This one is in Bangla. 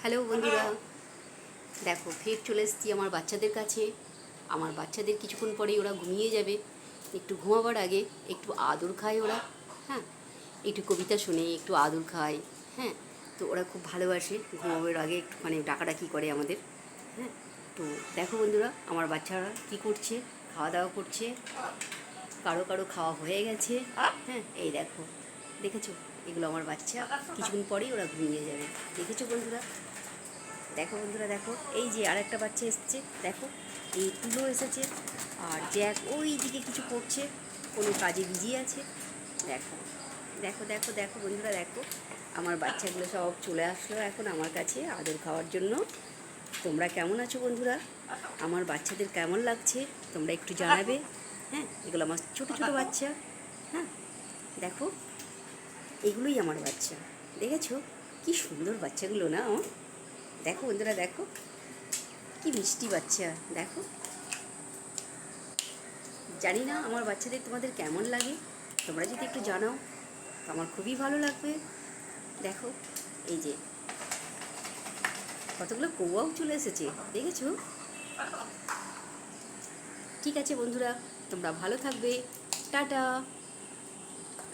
হ্যালো বন্ধুরা, দেখো ফের চলে এসেছি আমার বাচ্চাদের কাছে। আমার বাচ্চাদের কিছুক্ষণ পরেই ওরা ঘুমিয়ে যাবে। একটু ঘুমাবার আগে একটু আদর খায় ওরা। হ্যাঁ, একটু কবিতা শুনে একটু আদর খায়। হ্যাঁ, তো ওরা খুব ভালোবাসে ঘুমাবার আগে একটুখানি ডাকাডাকি করে আমাদের। হ্যাঁ, তো দেখো বন্ধুরা, আমার বাচ্চারা কী করছে, খাওয়া দাওয়া করছে। কারো কারো খাওয়া হয়ে গেছে। হ্যাঁ, এই দেখো, দেখেছো? এগুলো আমার বাচ্চা, কিছুক্ষণ পরেই ওরা ঘুমিয়ে যাবে। দেখেছো বন্ধুরা? দেখো বন্ধুরা, দেখো এই যে আরেকটা বাচ্চা এসছে, দেখো এই তুলো এসেছে। আর জ্যাক ওই দিকে কিছু করছে, কোনো কাজে বিজি আছে। দেখো দেখো দেখো দেখো বন্ধুরা, দেখো আমার বাচ্চাগুলো সব চলে আসলো এখন আমার কাছে আদর খাওয়ার জন্য। তোমরা কেমন আছো বন্ধুরা? আমার বাচ্চাদের কেমন লাগছে তোমরা একটু জানাবে। হ্যাঁ, এগুলো আমার ছোটো ছোটো বাচ্চা। হ্যাঁ, দেখো এগুলোই আমার বাচ্চা। দেখেছো কি সুন্দর বাচ্চাগুলো না? দেখো বন্ধুরা, দেখো কি মিষ্টি বাচ্চা। দেখো, জানি না আমার বাচ্চাদের তোমাদের কেমন লাগে, তোমরা যদি একটু জানাও তো আমার খুবই ভালো লাগবে। দেখো এই যে কতগুলো কৌয়াও চলে এসেছে, দেখেছো? ঠিক আছে বন্ধুরা, তোমরা ভালো থাকবে। টাটা।